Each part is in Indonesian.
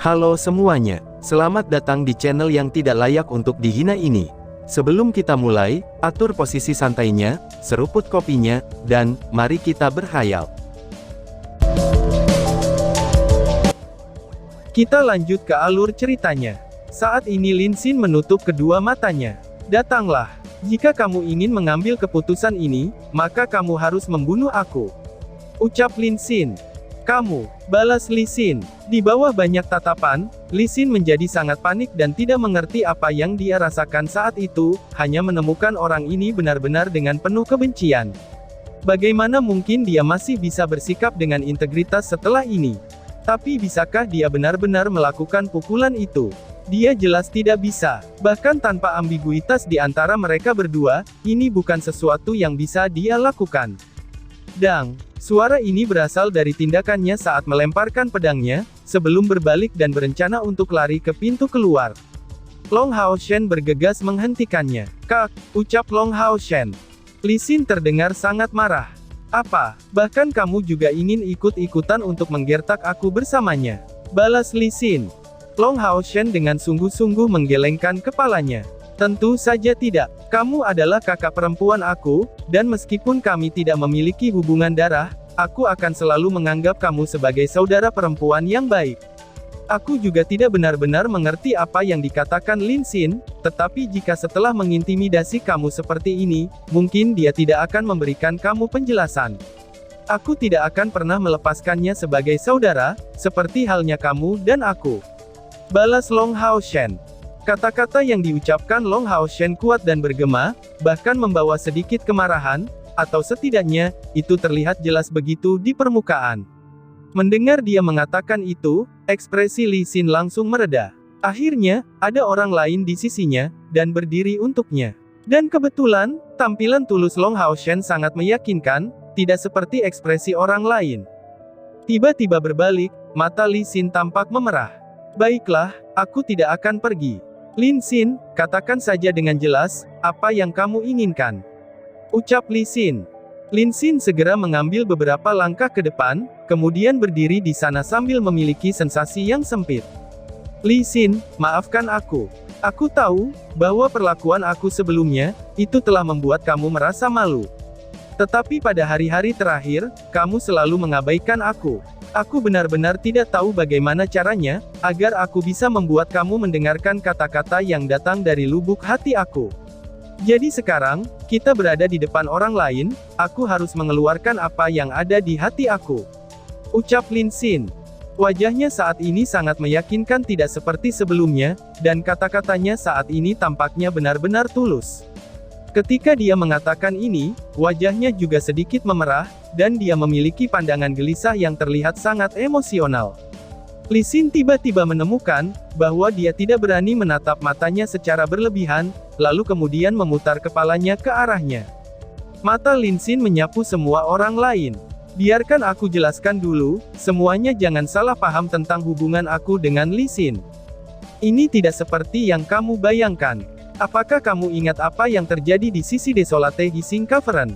Halo semuanya, selamat datang di channel yang tidak layak untuk dihina ini. Sebelum kita mulai, atur posisi santainya, seruput kopinya, dan mari kita berkhayal. Kita lanjut ke alur ceritanya. Saat ini Lin Xin menutup kedua matanya. Datanglah. Jika kamu ingin mengambil keputusan ini, maka kamu harus membunuh aku. Ucap Lin Xin. Kamu, balas Li Xin. Di bawah banyak tatapan, Li Xin menjadi sangat panik dan tidak mengerti apa yang dia rasakan saat itu, hanya menemukan orang ini benar-benar dengan penuh kebencian. Bagaimana mungkin dia masih bisa bersikap dengan integritas setelah ini? Tapi bisakah dia benar-benar melakukan pukulan itu? Dia jelas tidak bisa. Bahkan tanpa ambiguitas di antara mereka berdua, ini bukan sesuatu yang bisa dia lakukan. Dang, suara ini berasal dari tindakannya saat melemparkan pedangnya, sebelum berbalik dan berencana untuk lari ke pintu keluar. Long Hao Shen bergegas menghentikannya. Kak, ucap Long Hao Shen. Li Xin terdengar sangat marah. Apa, bahkan kamu juga ingin ikut-ikutan untuk menggertak aku bersamanya? Balas Li Xin. Long Hao Shen dengan sungguh-sungguh menggelengkan kepalanya. Tentu saja tidak. Kamu adalah kakak perempuan aku, dan meskipun kami tidak memiliki hubungan darah, aku akan selalu menganggap kamu sebagai saudara perempuan yang baik. Aku juga tidak benar-benar mengerti apa yang dikatakan Lin Xin, tetapi jika setelah mengintimidasi kamu seperti ini, mungkin dia tidak akan memberikan kamu penjelasan. Aku tidak akan pernah melepaskannya sebagai saudara, seperti halnya kamu dan aku. Balas Long Hao Shen. Kata-kata yang diucapkan Long Hao Shen kuat dan bergema, bahkan membawa sedikit kemarahan, atau setidaknya, itu terlihat jelas begitu di permukaan. Mendengar dia mengatakan itu, ekspresi Li Xin langsung mereda. Akhirnya, ada orang lain di sisinya, dan berdiri untuknya. Dan kebetulan, tampilan tulus Long Hao Shen sangat meyakinkan, tidak seperti ekspresi orang lain. Tiba-tiba berbalik, mata Li Xin tampak memerah. Baiklah, aku tidak akan pergi. Lin Xin, katakan saja dengan jelas, apa yang kamu inginkan. Ucap Li Xin. Lin Xin segera mengambil beberapa langkah ke depan, kemudian berdiri di sana sambil memiliki sensasi yang sempit. Li Xin, maafkan aku. Aku tahu, bahwa perlakuan aku sebelumnya, itu telah membuat kamu merasa malu. Tetapi pada hari-hari terakhir, kamu selalu mengabaikan aku. Aku benar-benar tidak tahu bagaimana caranya, agar aku bisa membuat kamu mendengarkan kata-kata yang datang dari lubuk hati aku. Jadi sekarang, kita berada di depan orang lain, aku harus mengeluarkan apa yang ada di hati aku. Ucap Lin Xin. Wajahnya saat ini sangat meyakinkan tidak seperti sebelumnya, dan kata-katanya saat ini tampaknya benar-benar tulus. Ketika dia mengatakan ini, wajahnya juga sedikit memerah, dan dia memiliki pandangan gelisah yang terlihat sangat emosional. Li Xin tiba-tiba menemukan, bahwa dia tidak berani menatap matanya secara berlebihan, lalu kemudian memutar kepalanya ke arahnya. Mata Lin Xin menyapu semua orang lain. Biarkan aku jelaskan dulu, semuanya jangan salah paham tentang hubungan aku dengan Li Xin. Ini tidak seperti yang kamu bayangkan. Apakah kamu ingat apa yang terjadi di sisi Desolate Hissing Cavern?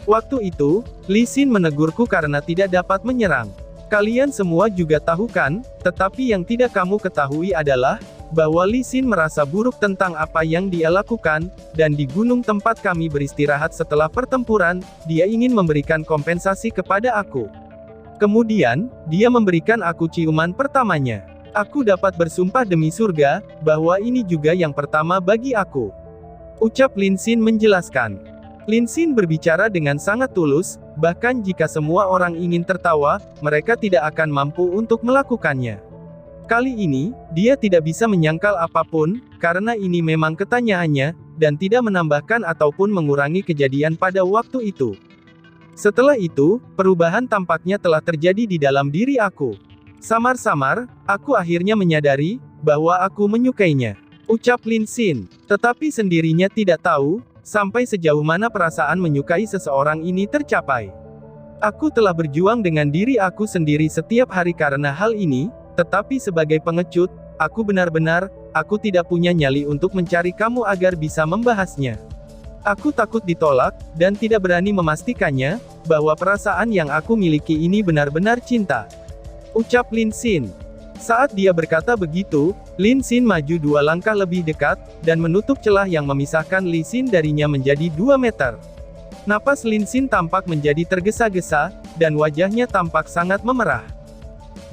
Waktu itu, Li Xin menegurku karena tidak dapat menyerang. Kalian semua juga tahu kan, tetapi yang tidak kamu ketahui adalah, bahwa Li Xin merasa buruk tentang apa yang dia lakukan, dan di gunung tempat kami beristirahat setelah pertempuran, dia ingin memberikan kompensasi kepada aku. Kemudian, dia memberikan aku ciuman pertamanya. Aku dapat bersumpah demi surga, bahwa ini juga yang pertama bagi aku. Ucap Lin Xin menjelaskan. Lin Xin berbicara dengan sangat tulus, bahkan jika semua orang ingin tertawa, mereka tidak akan mampu untuk melakukannya. Kali ini, dia tidak bisa menyangkal apapun, karena ini memang ketanyaannya, dan tidak menambahkan ataupun mengurangi kejadian pada waktu itu. Setelah itu, perubahan tampaknya telah terjadi di dalam diri aku. Samar-samar, aku akhirnya menyadari, bahwa aku menyukainya. Ucap Lin Xin. Tetapi sendirinya tidak tahu, sampai sejauh mana perasaan menyukai seseorang ini tercapai. Aku telah berjuang dengan diri aku sendiri setiap hari karena hal ini, tetapi sebagai pengecut, aku benar-benar, aku tidak punya nyali untuk mencari kamu agar bisa membahasnya. Aku takut ditolak, dan tidak berani memastikannya, bahwa perasaan yang aku miliki ini benar-benar cinta. Ucap Lin Xin. Saat dia berkata begitu, Lin Xin maju 2 langkah lebih dekat, dan menutup celah yang memisahkan Li Xin darinya menjadi 2 meter. Napas Lin Xin tampak menjadi tergesa-gesa, dan wajahnya tampak sangat memerah.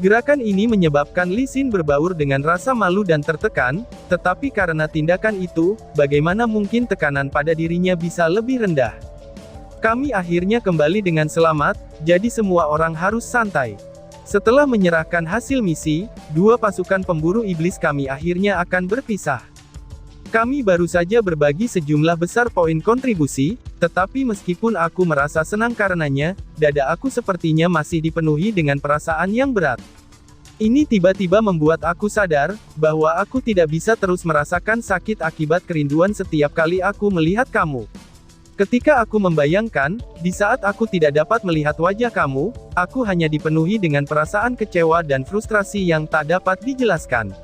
Gerakan ini menyebabkan Li Xin berbaur dengan rasa malu dan tertekan, tetapi karena tindakan itu, bagaimana mungkin tekanan pada dirinya bisa lebih rendah. Kami akhirnya kembali dengan selamat, jadi semua orang harus santai. Setelah menyerahkan hasil misi, 2 pasukan pemburu iblis kami akhirnya akan berpisah. Kami baru saja berbagi sejumlah besar poin kontribusi, tetapi meskipun aku merasa senang karenanya, dada aku sepertinya masih dipenuhi dengan perasaan yang berat. Ini tiba-tiba membuat aku sadar, bahwa aku tidak bisa terus merasakan sakit akibat kerinduan setiap kali aku melihat kamu. Ketika aku membayangkan, di saat aku tidak dapat melihat wajah kamu, aku hanya dipenuhi dengan perasaan kecewa dan frustrasi yang tak dapat dijelaskan.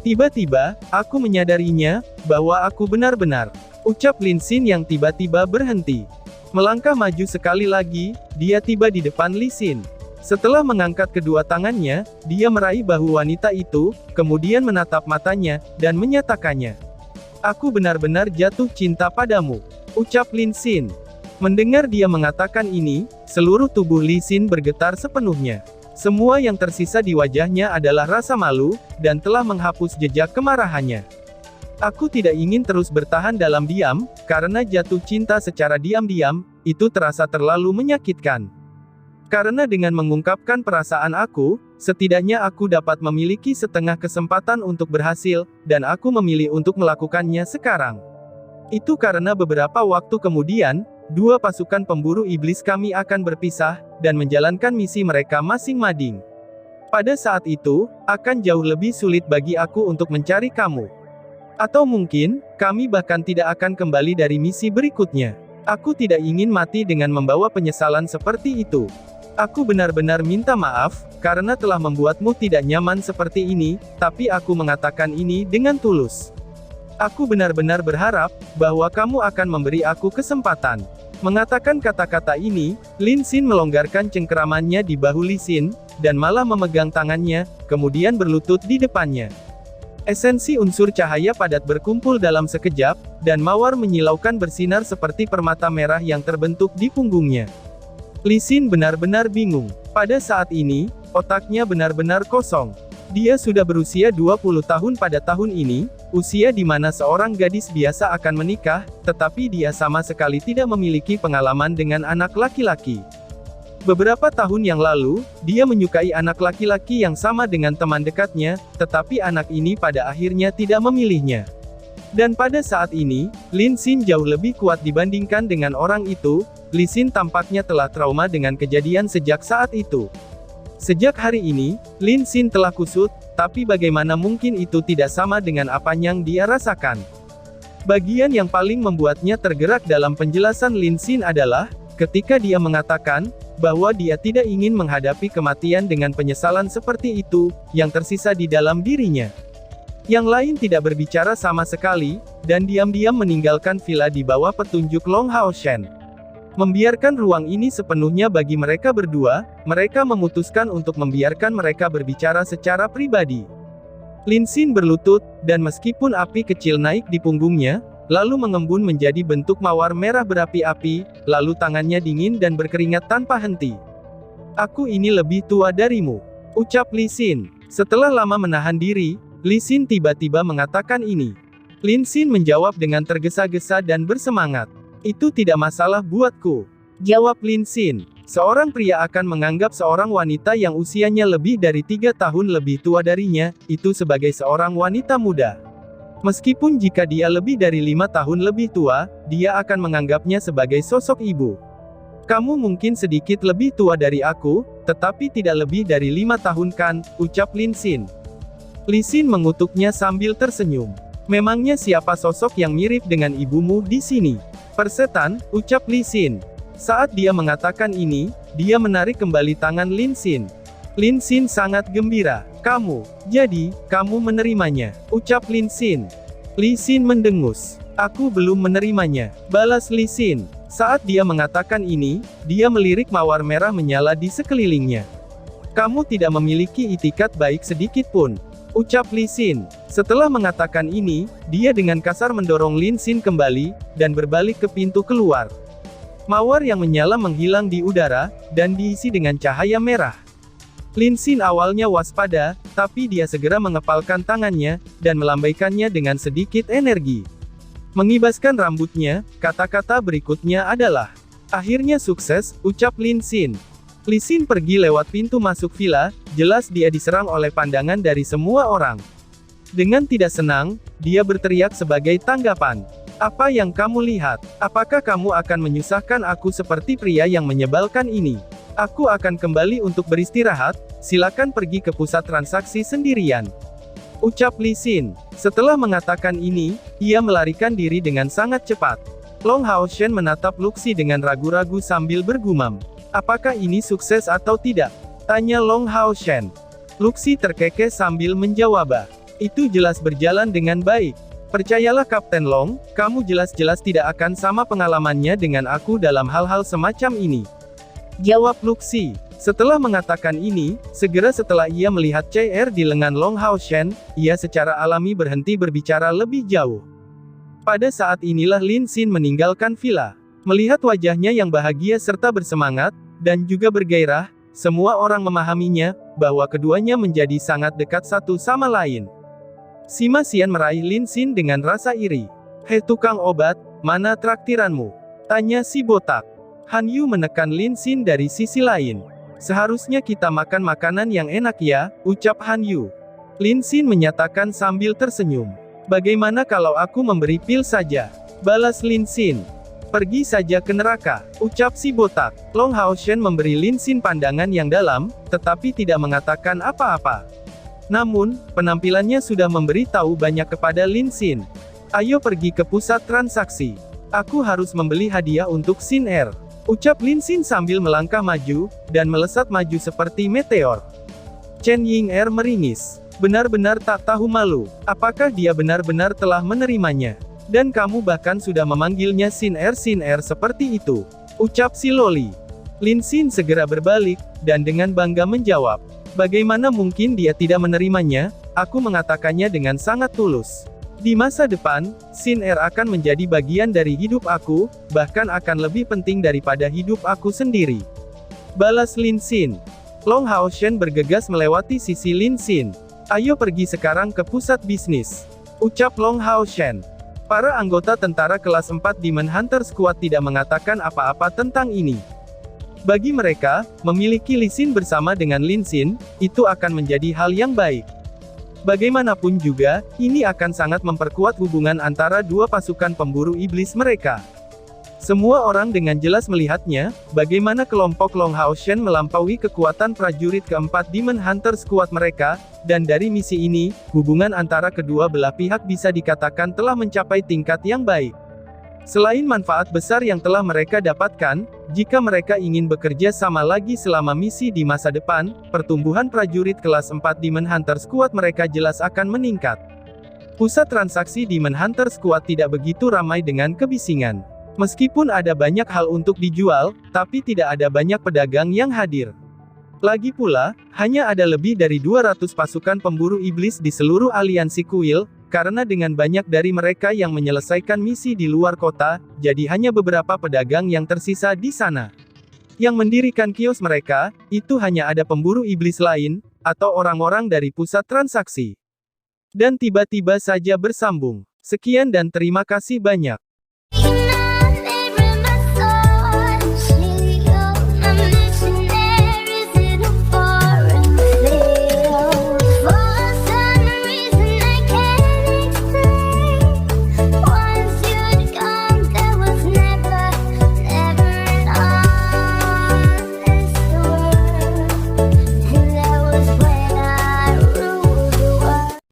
Tiba-tiba, aku menyadarinya, bahwa aku benar-benar, ucap Lin Xin yang tiba-tiba berhenti. Melangkah maju sekali lagi, dia tiba di depan Li Xin. Setelah mengangkat kedua tangannya, dia meraih bahu wanita itu, kemudian menatap matanya, dan menyatakannya. Aku benar-benar jatuh cinta padamu, ucap Lin Xin. Mendengar dia mengatakan ini, seluruh tubuh Li Xin bergetar sepenuhnya. Semua yang tersisa di wajahnya adalah rasa malu, dan telah menghapus jejak kemarahannya. Aku tidak ingin terus bertahan dalam diam, karena jatuh cinta secara diam-diam, itu terasa terlalu menyakitkan. Karena dengan mengungkapkan perasaan aku, setidaknya aku dapat memiliki setengah kesempatan untuk berhasil, dan aku memilih untuk melakukannya sekarang. Itu karena beberapa waktu kemudian, 2 pasukan pemburu iblis kami akan berpisah, dan menjalankan misi mereka masing-masing. Pada saat itu, akan jauh lebih sulit bagi aku untuk mencari kamu. Atau mungkin, kami bahkan tidak akan kembali dari misi berikutnya. Aku tidak ingin mati dengan membawa penyesalan seperti itu. Aku benar-benar minta maaf, karena telah membuatmu tidak nyaman seperti ini, tapi aku mengatakan ini dengan tulus. Aku benar-benar berharap, bahwa kamu akan memberi aku kesempatan. Mengatakan kata-kata ini, Lin Xin melonggarkan cengkeramannya di bahu Li Xin, dan malah memegang tangannya, kemudian berlutut di depannya. Esensi unsur cahaya padat berkumpul dalam sekejap, dan mawar menyilaukan bersinar seperti permata merah yang terbentuk di punggungnya. Li Xin benar-benar bingung. Pada saat ini, otaknya benar-benar kosong. Dia sudah berusia 20 tahun pada tahun ini, usia di mana seorang gadis biasa akan menikah, tetapi dia sama sekali tidak memiliki pengalaman dengan anak laki-laki. Beberapa tahun yang lalu, dia menyukai anak laki-laki yang sama dengan teman dekatnya, tetapi anak ini pada akhirnya tidak memilihnya. Dan pada saat ini, Lin Xin jauh lebih kuat dibandingkan dengan orang itu. Li Xin tampaknya telah trauma dengan kejadian sejak saat itu. Sejak hari ini, Lin Xin telah kusut, tapi bagaimana mungkin itu tidak sama dengan apa yang dia rasakan. Bagian yang paling membuatnya tergerak dalam penjelasan Lin Xin adalah, ketika dia mengatakan, bahwa dia tidak ingin menghadapi kematian dengan penyesalan seperti itu, yang tersisa di dalam dirinya. Yang lain tidak berbicara sama sekali, dan diam-diam meninggalkan villa di bawah petunjuk Long Hao Shen. Membiarkan ruang ini sepenuhnya bagi mereka berdua, mereka memutuskan untuk membiarkan mereka berbicara secara pribadi. Lin Xin berlutut, dan meskipun api kecil naik di punggungnya, lalu mengembun menjadi bentuk mawar merah berapi-api, lalu tangannya dingin dan berkeringat tanpa henti. Aku ini lebih tua darimu, ucap Li Xin. Setelah lama menahan diri, Li Xin tiba-tiba mengatakan ini. Lin Xin menjawab dengan tergesa-gesa dan bersemangat. Itu tidak masalah buatku, jawab Lin Xin. Seorang pria akan menganggap seorang wanita yang usianya lebih dari 3 tahun lebih tua darinya, itu sebagai seorang wanita muda. Meskipun jika dia lebih dari 5 tahun lebih tua, dia akan menganggapnya sebagai sosok ibu. Kamu mungkin sedikit lebih tua dari aku, tetapi tidak lebih dari 5 tahun kan, ucap Lin Xin. Li Xin mengutuknya sambil tersenyum. Memangnya siapa sosok yang mirip dengan ibumu di sini? Persetan, ucap Li Xin. Saat dia mengatakan ini, dia menarik kembali tangan Lin Xin. Lin Xin sangat gembira. Kamu, jadi, kamu menerimanya, ucap Lin Xin. Li Xin mendengus. Aku belum menerimanya, balas Li Xin. Saat dia mengatakan ini, dia melirik mawar merah menyala di sekelilingnya. Kamu tidak memiliki itikat baik sedikit pun. Ucap Lee Sin. Setelah mengatakan ini, dia dengan kasar mendorong Lin Xin kembali, dan berbalik ke pintu keluar. Mawar yang menyala menghilang di udara, dan diisi dengan cahaya merah. Lin Xin awalnya waspada, tapi dia segera mengepalkan tangannya, dan melambaikannya dengan sedikit energi. Mengibaskan rambutnya, kata-kata berikutnya adalah, "Akhirnya sukses," ucap Lin Xin. Lee Sin pergi lewat pintu masuk villa, jelas dia diserang oleh pandangan dari semua orang. Dengan tidak senang, dia berteriak sebagai tanggapan. "Apa yang kamu lihat? Apakah kamu akan menyusahkan aku seperti pria yang menyebalkan ini? Aku akan kembali untuk beristirahat, silakan pergi ke pusat transaksi sendirian," ucap Lee Sin. Setelah mengatakan ini, ia melarikan diri dengan sangat cepat. Long Haoshen menatap Luxi dengan ragu-ragu sambil bergumam. "Apakah ini sukses atau tidak?" tanya Long Haoshen. Luxi terkekeh sambil menjawab, "Itu jelas berjalan dengan baik. Percayalah Kapten Long, kamu jelas-jelas tidak akan sama pengalamannya dengan aku dalam hal-hal semacam ini," jawab Luxi. Setelah mengatakan ini, segera setelah ia melihat CR di lengan Long Haoshen, ia secara alami berhenti berbicara lebih jauh. Pada saat inilah Lin Xin meninggalkan villa. Melihat wajahnya yang bahagia serta bersemangat, dan juga bergairah, semua orang memahaminya, bahwa keduanya menjadi sangat dekat satu sama lain. Sima Xian meraih Lin Xin dengan rasa iri. "Hei tukang obat, mana traktiranmu?" tanya si botak. Han Yu menekan Lin Xin dari sisi lain. "Seharusnya kita makan makanan yang enak ya," ucap Han Yu. Lin Xin menyatakan sambil tersenyum. "Bagaimana kalau aku memberi pil saja?" balas Lin Xin. "Pergi saja ke neraka," ucap si botak. Long Haoshen memberi Lin Xin pandangan yang dalam, tetapi tidak mengatakan apa-apa. Namun, penampilannya sudah memberi tahu banyak kepada Lin Xin. "Ayo pergi ke pusat transaksi. Aku harus membeli hadiah untuk Xin Er," ucap Lin Xin sambil melangkah maju, dan melesat maju seperti meteor. Chen Ying-er meringis. Benar-benar tak tahu malu. Apakah dia benar-benar telah menerimanya? Dan kamu bahkan sudah memanggilnya Xin Er seperti itu, ucap si Loli. Lin Xin segera berbalik, dan dengan bangga menjawab. "Bagaimana mungkin dia tidak menerimanya? Aku mengatakannya dengan sangat tulus. Di masa depan, Xin Er akan menjadi bagian dari hidup aku, bahkan akan lebih penting daripada hidup aku sendiri," balas Lin Xin. Long Haoshen bergegas melewati sisi Lin Xin. "Ayo pergi sekarang ke pusat bisnis," ucap Long Haoshen. Para anggota tentara kelas 4 Demon Hunter Squad tidak mengatakan apa-apa tentang ini. Bagi mereka, memiliki Lee Sin bersama dengan Lin Xin, itu akan menjadi hal yang baik. Bagaimanapun juga, ini akan sangat memperkuat hubungan antara dua pasukan pemburu iblis mereka. Semua orang dengan jelas melihatnya, bagaimana kelompok Long Haoshen melampaui kekuatan prajurit keempat Demon Hunter Squad mereka, dan dari misi ini, hubungan antara kedua belah pihak bisa dikatakan telah mencapai tingkat yang baik. Selain manfaat besar yang telah mereka dapatkan, jika mereka ingin bekerja sama lagi selama misi di masa depan, pertumbuhan prajurit kelas 4 Demon Hunter Squad mereka jelas akan meningkat. Pusat transaksi Demon Hunter Squad tidak begitu ramai dengan kebisingan. Meskipun ada banyak hal untuk dijual, tapi tidak ada banyak pedagang yang hadir. Lagi pula, hanya ada lebih dari 200 pasukan pemburu iblis di seluruh aliansi kuil, karena dengan banyak dari mereka yang menyelesaikan misi di luar kota, jadi hanya beberapa pedagang yang tersisa di sana. Yang mendirikan kios mereka, itu hanya ada pemburu iblis lain, atau orang-orang dari pusat transaksi. Dan tiba-tiba saja bersambung. Sekian dan terima kasih banyak.